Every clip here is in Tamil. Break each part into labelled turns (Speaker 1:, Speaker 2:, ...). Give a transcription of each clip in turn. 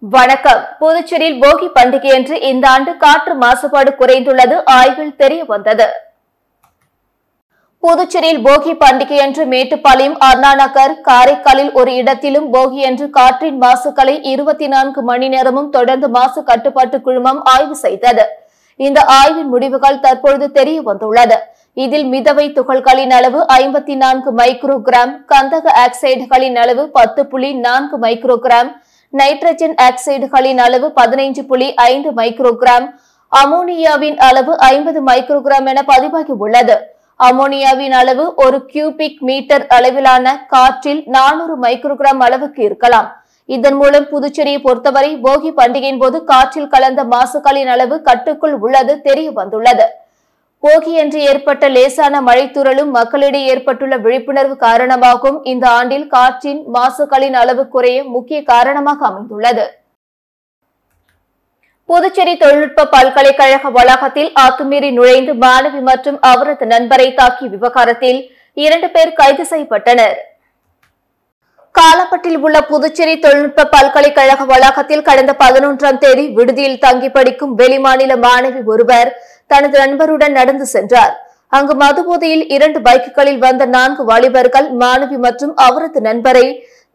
Speaker 1: வணக்கம். புதுச்சேரியில் போகி பண்டிகையன்று இந்த ஆண்டு காற்று மாசுபாடு குறைந்துள்ளது ஆய்வில் தெரிய வந்தது. புதுச்சேரியில் போகி பண்டிகையன்று மேட்டுப்பாளையம், அண்ணா நகர், காரைக்காலில் ஒரு இடத்திலும் போகியன்று காற்றின் மாசுகளை 24 மணி நேரமும் தொடர்ந்து மாசு கட்டுப்பாட்டு குழுமம் ஆய்வு செய்தது. இந்த ஆய்வின் முடிவுகள் தற்பொழுது தெரிய வந்துள்ளது. இதில் மிதவை துகள்களின் அளவு 54 மைக்ரோகிராம், கந்தக ஆக்சைடுகளின் அளவு 10.4 மைக்ரோகிராம், நைட்ரஜன் ஆக்சைடுகளின் அளவு 15.5 மைக்ரோகிராம், அமோனியாவின் அளவு 50 மைக்ரோகிராம் என பதிவாகி உள்ளது. அமோனியாவின் அளவு ஒரு கியூபிக் மீட்டர் அளவிலான காற்றில் 400 மைக்ரோகிராம் அளவுக்கு இருக்கலாம். இதன் மூலம் புதுச்சேரியை பொறுத்தவரை போகி பண்டிகையின் போது காற்றில் கலந்த மாசுகளின் அளவு கட்டுக்குள் உள்ளது தெரிய வந்துள்ளது. போகியன்று ஏற்பட்ட லேசான மழைத்தூறலும் மக்களிடையே ஏற்பட்டுள்ள விழிப்புணர்வு காரணமாகவும் இந்த ஆண்டில் காற்றின் மாசுகளின் அளவு குறைய முக்கிய காரணமாக அமைந்துள்ளது. புதுச்சேரி தொழில்நுட்ப பல்கலைக்கழக வளாகத்தில் அத்துமீறி நுழைந்து மாணவி மற்றும் அவரது நண்பரை தாக்கிய விவகாரத்தில் 2 பேர் கைது செய்யப்பட்டனர். காலப்பட்டில் உள்ள புதுச்சேரி தொழில்நுட்ப பல்கலைக்கழக வளாகத்தில் கடந்த 11ஆம் தேதி விடுதியில் தங்கி படிக்கும் வெளிமாநில மாணவி ஒருவர் தனது நண்பருடன் நடந்து சென்றார். அங்கு மதுபோதையில் 2 பைக்குகளில் வந்த 4 வாலிபர்கள் மாணவி மற்றும் அவரது நண்பரை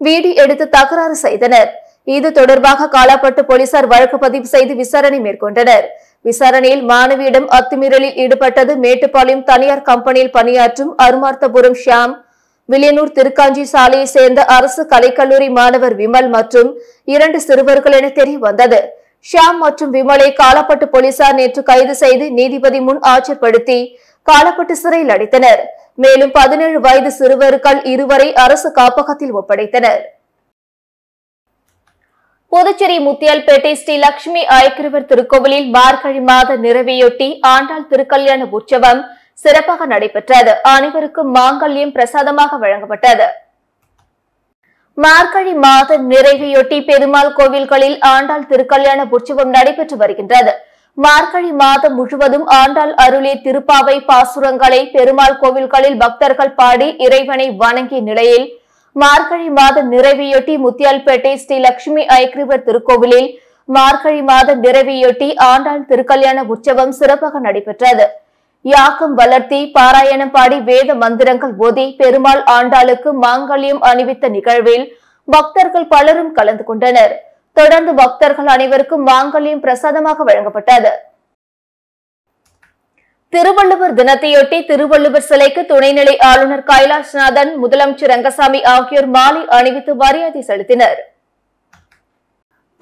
Speaker 1: வீடியோ எடுத்து தகராறு செய்தனர். இது தொடர்பாக காலாப்பட்டு போலீசார் வழக்கு பதிவு செய்து விசாரணை மேற்கொண்டனர். விசாரணையில் மாணவியிடம் அத்துமீறலில் ஈடுபட்டது மேட்டுப்பாளையம் தனியார் கம்பெனியில் பணியாற்றும் அருமார்த்தபுரம் ஷியாம், வில்லியனூர் திருக்காஞ்சி சாலையை சேர்ந்த அரசு கலைக்கல்லூரி மாணவர் விமல் மற்றும் 2 சிறுவர்கள் என தெரிய வந்தது. ஷியாம் மற்றும் விமலை காலாப்பட்டு போலீசார் நேற்று கைது செய்து நீதிபதி முன் ஆஜர்படுத்தி காலாப்பட்டு சிறையில் அடைத்தனர். மேலும் 17 வயது சிறுவர்கள் 2 வரை அரசு காப்பகத்தில் ஒப்படைத்தனர். புதுச்சேரி முத்தியால்பேட்டை ஸ்ரீ லட்சுமி ஐக்கிரவர் திருக்கோவிலில் மார்கழி மாத நிறைவையொட்டி ஆண்டாள் திருக்கல்யாண உற்சவம் சிறப்பாக நடைபெற்றது. அனைவருக்கும் மாங்கல்யம் பிரசாதமாக வழங்கப்பட்டது. மார்கழி மாத நிறைவையொட்டி பெருமாள் கோவில்களில் ஆண்டாள் திருக்கல்யாண உற்சவம் நடைபெற்று வருகின்றது. மார்கழி மாதம் முழுவதும் ஆண்டாள் அருளிய திருப்பாவை பாசுரங்களை பெருமாள் கோவில்களில் பக்தர்கள் பாடி இறைவனை வணங்கிய நிலையில் மார்கழி மாத நிறைவையொட்டி முத்தியால்பேட்டை ஸ்ரீ லட்சுமி ஐக்கிரவர் திருக்கோவிலில் மார்கழி மாத நிறைவையொட்டி ஆண்டாள் திருக்கல்யாண உற்சவம் சிறப்பாக நடைபெற்றது. யாக்கம் வளர்த்தி பாராயணம் பாடி வேத மந்திரங்கள் ஓதி பெருமாள் ஆண்டாளுக்கு மாங்கல்யம் அணிவித்த நிகழ்வில் பக்தர்கள் பலரும் கலந்து கொண்டனர். தொடர்ந்து பக்தர்கள் அனைவருக்கும் மாங்கல்யம் பிரசாதமாக வழங்கப்பட்டது. திருவள்ளுவர் தினத்தையொட்டி திருவள்ளுவர் சிலைக்கு துணைநிலை ஆளுநர் கைலாஷ்நாதன், முதலமைச்சர் ரங்கசாமி ஆகியோர் மாலை அணிவித்து மரியாதை செலுத்தினர்.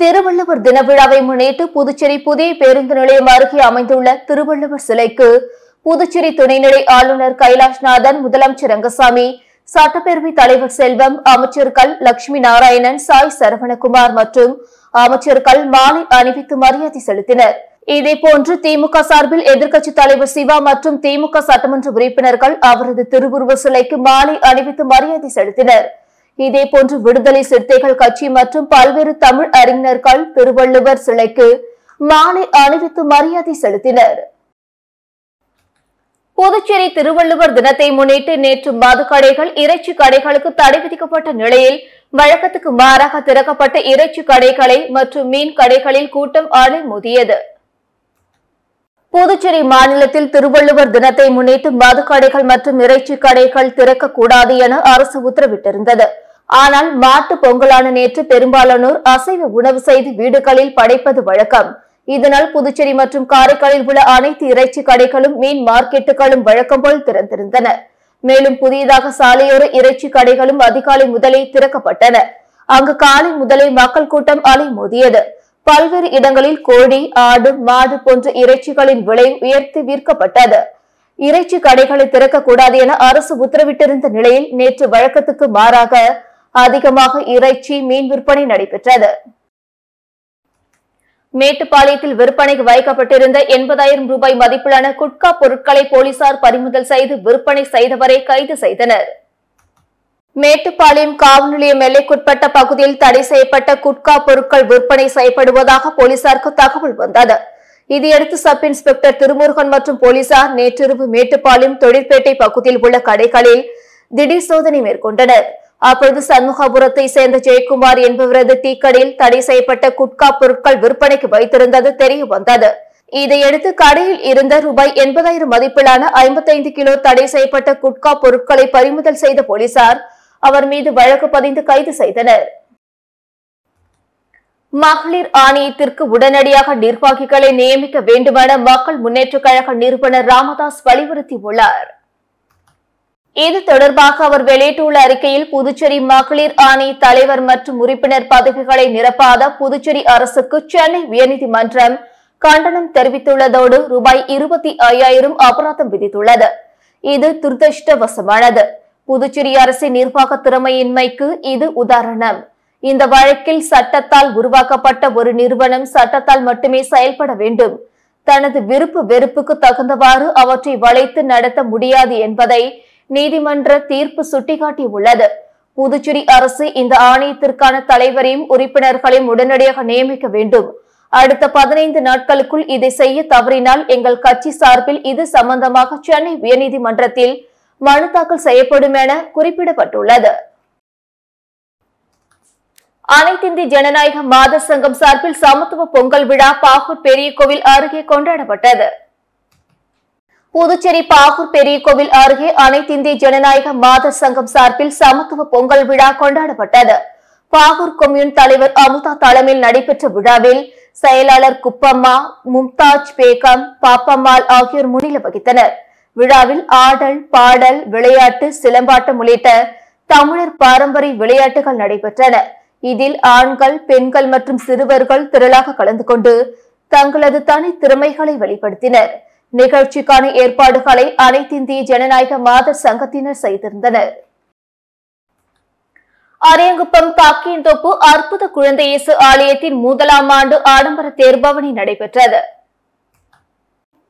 Speaker 1: திருவள்ளுவர் தின விழாவை முன்னிட்டு புதுச்சேரி புதிய பேருந்து நிலையம் அருகே அமைந்துள்ள திருவள்ளுவர் சிலைக்கு புதுச்சேரி துணைநிலை ஆளுநர் கைலாஷ்நாதன், முதலமைச்சர் ரங்கசாமி, சட்டப்பேரவை தலைவர் செல்வம், அமைச்சர்கள் லட்சுமி நாராயணன், சாய் சரவணகுமார் மற்றும் அமைச்சர்கள் மாலை அணிவித்து மரியாதை செலுத்தினர். இதேபோன்று திமுக சார்பில் எதிர்க்கட்சி தலைவர் சிவா மற்றும் திமுக சட்டமன்ற உறுப்பினர்கள் அவரது திருவுருவ சிலைக்கு மாலை அணிவித்து மரியாதை செலுத்தினர். இதேபோன்று விடுதலை சிறுத்தைகள் கட்சி மற்றும் பல்வேறு தமிழ் அறிஞர்கள் திருவள்ளுவர் சிலைக்கு மாலை அணிவித்து மரியாதை செலுத்தினர். புதுச்சேரி திருவள்ளுவர் தினத்தை முன்னிட்டு நேற்று மதுக்கடைகள், இறைச்சி கடைகளுக்கு தடை விதிக்கப்பட்ட நிலையில் வழக்கத்துக்கு மாறாக திறக்கப்பட்ட இறைச்சி கடைகளை மற்றும் மீன் கடைகளில் கூட்டம் அலைமோதியது. புதுச்சேரி மாநிலத்தில் திருவள்ளுவர் தினத்தை முன்னிட்டு மதுக்கடைகள் மற்றும் இறைச்சி கடைகள் திறக்கக்கூடாது என அரசு உத்தரவிட்டிருந்தது. ஆனால் மாட்டு பொங்கலான நேற்று பெரும்பாலானோர் அசைவ உணவு செய்து வீடுகளில் படைப்பது வழக்கம். இதனால் புதுச்சேரி மற்றும் காரைக்காலில் உள்ள அனைத்து இறைச்சி கடைகளும் மீன் மார்க்கெட்டுகளும் வழக்கம் போல் திறந்திருந்தன. மேலும் புதியதாக சாலையோர இறைச்சி கடைகளும் அதிகாலை முதலே திறக்கப்பட்டன. அங்கு காலை முதலே மக்கள் கூட்டம் அலைமோதியது. பல்வேறு இடங்களில் கோழி, ஆடு, மாடு போன்ற இறைச்சிகளின் விலை உயர்த்தி விற்கப்பட்டது. இறைச்சி கடைகளை திறக்கக்கூடாது என அரசு உத்தரவிட்டிருந்த நிலையில் நேற்று வழக்கத்துக்கு மாறாக அதிகமாக இறைச்சி, மீன் விற்பனை நடைபெற்றது. மேட்டுப்பாளையத்தில் விற்பனைக்கு வைக்கப்பட்டிருந்த 80,000 ரூபாய் மதிப்பிலான குட்கா பொருட்களை போலீசார் பறிமுதல் செய்து விற்பனை செய்தவரை கைது செய்தனர். மேட்டுப்பாளையம் காவல் நிலையம் எல்லைக்குட்பட்ட பகுதியில் தடை செய்யப்பட்ட குட்கா பொருட்கள் விற்பனை செய்யப்படுவதாக போலீசாருக்கு தகவல் வந்தது. இதையடுத்து சப் இன்ஸ்பெக்டர் திருமுருகன் மற்றும் போலீசார் நேற்றிரவு மேட்டுப்பாளையம் தொழிற்பேட்டை பகுதியில் உள்ள கடைகளில் திடீர் சோதனை மேற்கொண்டனர். அப்பொழுது சண்முகபுரத்தை சேர்ந்த ஜெயக்குமார் என்பவரது டீக்கடையில் தடை செய்யப்பட்ட குட்கா பொருட்கள் விற்பனைக்கு வைத்திருந்தது தெரிய வந்தது. இதையடுத்து கடையில் இருந்த ரூபாய் 80,000 மதிப்பிலான 55 கிலோ தடை செய்யப்பட்ட குட்கா பொருட்களை பறிமுதல் செய்த போலீசார் அவர் மீது வழக்கு பதிந்து கைது செய்தனர். மகளிர் ஆணையத்திற்கு உடனடியாக நிர்வாகிகளை நியமிக்க வேண்டுமென மக்கள் முன்னேற்ற கழக நிறுவனர் ராமதாஸ் வலியுறுத்தியுள்ளார். இது தொடர்பாக அவர் வெளியிட்டுள்ள அறிக்கையில், புதுச்சேரி மகளிர் ஆணைய தலைவர் மற்றும் உறுப்பினர் பதவிகளை நிரப்பாத புதுச்சேரி அரசுக்கு சென்னை உயர்நீதிமன்றம் கண்டனம் தெரிவித்துள்ளதோடு ரூபாய் 25,000 அபராதம் விதித்துள்ளது. இது துரதிருஷ்டவசமானது. புதுச்சேரி அரசின் நிர்வாக திறமையின்மைக்கு இது உதாரணம். இந்த வழக்கில் சட்டத்தால் உருவாக்கப்பட்ட ஒரு நிறுவனம் சட்டத்தால் மட்டுமே செயல்பட வேண்டும். தனது விருப்பு வெறுப்புக்கு தகுந்தவாறு அவற்றை வளைத்து நடத்த முடியாது என்பதை நீதிமன்ற தீர்ப்பு சுட்டிக்காட்டியுள்ளது. புதுச்சேரி அரசு இந்த ஆணையத்திற்கான தலைவரையும் உறுப்பினர்களையும் உடனடியாக நியமிக்க வேண்டும். அடுத்த 15 நாட்களுக்குள் இதை செய்ய தவறினால் எங்கள் கட்சி சார்பில் இது சம்பந்தமாக சென்னை உயர்நீதிமன்றத்தில் மனு தாக்கல் செய்யப்படும் என குறிப்பிடப்பட்டுள்ளது. அனைத்திந்திய ஜனநாயக மாத சங்கம் சார்பில் சமத்துவ பொங்கல் விழா பாகூர் பெரிய கோவில் அருகே கொண்டாடப்பட்டது. புதுச்சேரி பாகூர் பெரிய கோவில் அருகே அனைத்திந்திய ஜனநாயக மாத சங்கம் சார்பில் சமத்துவ பொங்கல் விழா கொண்டாடப்பட்டது. பாகூர் கொம்யூன் தலைவர் அமுதா தலைமையில் நடைபெற்ற விழாவில் செயலாளர் குப்பம்மா, மும்தாஜ் பேகம், பாப்பம்மாள் ஆகியோர் முன்னிலை வகித்தனர். விழாவில் ஆடல், பாடல், விளையாட்டு, சிலம்பாட்டம் உள்ளிட்ட தமிழர் பாரம்பரிய விளையாட்டுகள் நடைபெற்றன. இதில் ஆண்கள், பெண்கள் மற்றும் சிறுவர்கள் திரளாக கலந்து கொண்டு தங்களது தனி திறமைகளை வெளிப்படுத்தினர். நிகழ்ச்சிக்கான ஏற்பாடுகளை அனைத்திந்திய ஜனநாயக மாதர் சங்கத்தினர் செய்திருந்தனர். அரியங்குப்பம் காக்கியந்தோப்பு அற்புத குழந்தை இயேசு ஆலயத்தின் முதலாம் ஆண்டு ஆடம்பர தேர்பவனி நடைபெற்றது.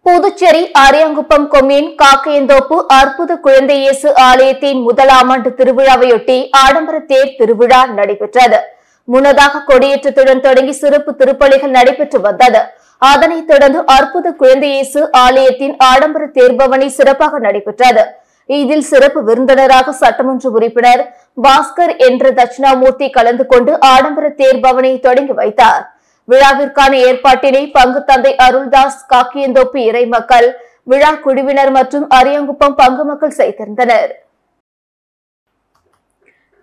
Speaker 1: புதுச்சேரி அரியங்குப்பம் கொம்யூன் காக்கையந்தோப்பு அற்புத குழந்தை இயேசு ஆலயத்தின் முதலாம் ஆண்டு திருவிழாவையொட்டி ஆடம்பர தேர் திருவிழா நடைபெற்றது. முன்னதாக கொடியேற்றத்துடன் தொடங்கி சிறப்பு திருப்பலிகள் நடைபெற்று வந்தது. அதனைத் தொடர்ந்து அற்புத குழந்தை இயேசு ஆலயத்தின் ஆடம்பர தேர்பவனி சிறப்பாக நடைபெற்றது. இதில் சிறப்பு விருந்தினராக சட்டமன்ற உறுப்பினர் பாஸ்கர் என்ற தட்சிணாமூர்த்தி கலந்து கொண்டு ஆடம்பர தேர்பவனியை தொடங்கி வைத்தார். விழாவிற்கான ஏற்பாட்டினை பங்கு தந்தை அருள்தாஸ், காக்கியந்தோப்பு இறை மக்கள், விழா குழுவினர் மற்றும் அரியங்குப்பம் பங்கு மக்கள் செய்திருந்தனர்.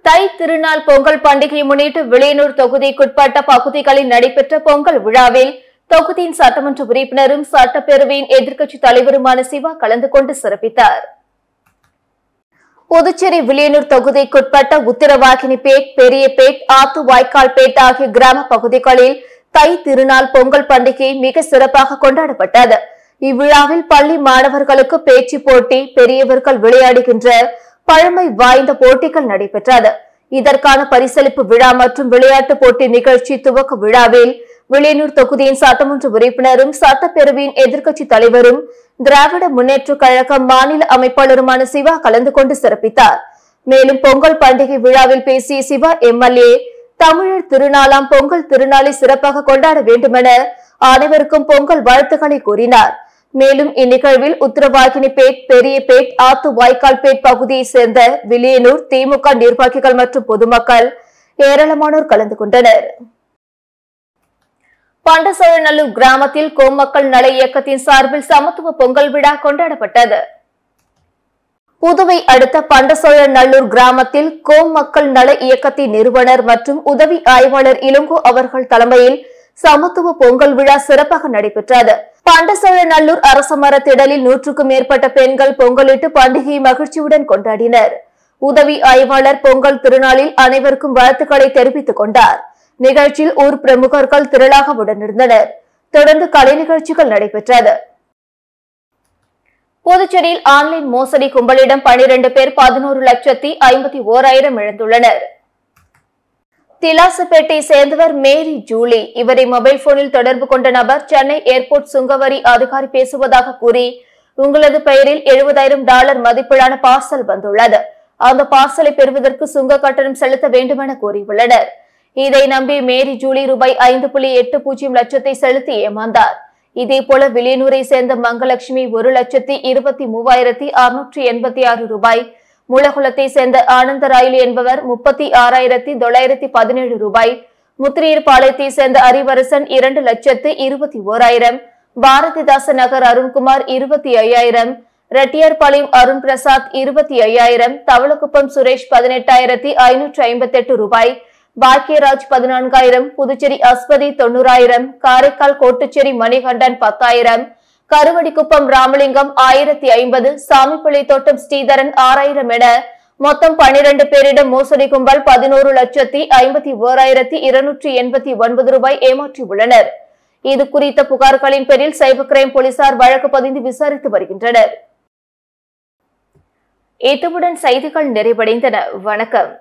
Speaker 1: தை திருநாள் பொங்கல் பண்டிகையை முன்னிட்டு வில்லியனூர் தொகுதிக்குட்பட்ட பகுதிகளில் நடைபெற்ற பொங்கல் விழாவில் தொகுதியின் சட்டமன்ற உறுப்பினரும் சட்டப்பேரவையின் எதிர்க்கட்சி தலைவருமான சிவா கலந்து கொண்டு சிறப்பித்தார். புதுச்சேரி வில்லியனூர் தொகுதிக்குட்பட்ட உத்திரவாகினிபேட், பெரியபேட், ஆத்து வாய்க்கால்பேட் ஆகிய கிராம பகுதிகளில் தை திருநாள் பொங்கல் பண்டிகை மிக சிறப்பாக கொண்டாடப்பட்டது. இவ்விழாவில் பள்ளி மாணவர்களுக்கு பேச்சு போட்டி, பெரியவர்கள் விளையாடுகின்ற பழமை வாய்ந்த போட்டிகள் நடைபெற்றது. இதற்கான பரிசளிப்பு விழா மற்றும் விளையாட்டு போட்டி நிகழ்ச்சி துவக்க விழாவில் வில்லியனூர் தொகுதியின் சட்டமன்ற உறுப்பினரும் சட்டப்பேரவையின் எதிர்க்கட்சி தலைவரும் திராவிட முன்னேற்ற கழக மாநில அமைப்பாளருமான சிவா கலந்து கொண்டு சிறப்பித்தார். மேலும் பொங்கல் பண்டிகை விழாவில் பேசிய சிவா எம்எல்ஏ, தமிழர் திருநாளாம் பொங்கல் திருநாளை சிறப்பாக கொண்டாட வேண்டுமென அனைவருக்கும் பொங்கல் வாழ்த்துக்களை கூறினார். மேலும் இந்நிகழ்வில் உத்திரவாகினிபேட், பெரியபேட், ஆத்து வாய்க்கால்பேட் பகுதியை சேர்ந்த வில்லியனூர் திமுக நிர்வாகிகள் மற்றும் பொதுமக்கள் ஏராளமானோர் கலந்து கொண்டனர். பண்டசோழநல்லூர் கிராமத்தில் கோமக்கள் நல இயக்கத்தின் சார்பில் சமத்துவ பொங்கல் விழா கொண்டாடப்பட்டது. புதுவை அடுத்த பண்டசோழநல்லூர் கிராமத்தில் கோமக்கள் நல இயக்கத்தின் நிறுவனர் மற்றும் உதவி ஆய்வாளர் இளங்கோ அவர்கள் தலைமையில் சமத்துவ பொங்கல் விழா சிறப்பாக நடைபெற்றது. பண்டசோழநல்லூர் அரசமர திடலில் 100க்கும் மேற்பட்ட பெண்கள் பொங்கலிட்டு பண்டிகையை மகிழ்ச்சியுடன் கொண்டாடினர். உதவி ஆய்வாளர் பொங்கல் திருநாளில் அனைவருக்கும் வாழ்த்துக்களை தெரிவித்துக் கொண்டார். நிகழ்ச்சியில் ஊர் பிரமுகர்கள் திரளாக உடனிருந்தனர். தொடர்ந்து கலை நிகழ்ச்சிகள் நடைபெற்றது. புதுச்சேரியில் ஆன்லைன் மோசடி கும்பலிடம் 12 பேர் 11,51,000 இழந்துள்ளனர். திலாசுப்பேட்டை சேர்ந்தவர் மேரி ஜூலி. இவரை மொபைல் போனில் தொடர்பு கொண்ட நபர் சென்னை ஏர்போர்ட் சுங்கவரி அதிகாரி பேசுவதாக கூறி, உங்களது பெயரில் $70,000 மதிப்பிலான பார்சல் வந்துள்ளது, அந்த பார்சலை பெறுவதற்கு சுங்க கட்டணம் செலுத்த வேண்டும் என கூறியுள்ளனர். இதை நம்பி மேரி ஜூலி ரூபாய் 5.80 லட்சத்தை செலுத்தி ஏமாந்தார். இதேபோல வில்லியனூரை சேர்ந்த மங்கலட்சுமி 1,23,686 ரூபாய் முளகுளத்தை சேர்ந்த ஆனந்தராயலு என்பவர் 36,917 ரூபாய், முத்திரையர்பாளையத்தை சேர்ந்த அறிவரசன் 2,21,000, பாரதிதாச நகர் அருண்குமார் 25,000, ரெட்டியார்பாளையம் அருண் பிரசாத் 25,000, தவளக்குப்பம் சுரேஷ் 18,558 ரூபாய், பாக்கியராஜ் 14,000, புதுச்சேரி அஸ்வதி 90,000, காரைக்கால் கோட்டுச்சேரி மணிகண்டன் 10,000, கருவடிக்குப்பம் ராமலிங்கம் 1,050, சாமிப்பிள்ளை தோட்டம் ஸ்ரீதரன் 6,000 என மொத்தம் 12 பேரிடம் மோசடி கும்பல் 11,51,289 ரூபாய் ஏமாற்றியுள்ளனர். இது குறித்த புகார்களின் பேரில் சைபர் கிரைம் போலீசார் வழக்கு பதிந்து விசாரித்து வருகின்றனர். இத்துடன் செய்திகள் நிறைவடைந்தன. வணக்கம்.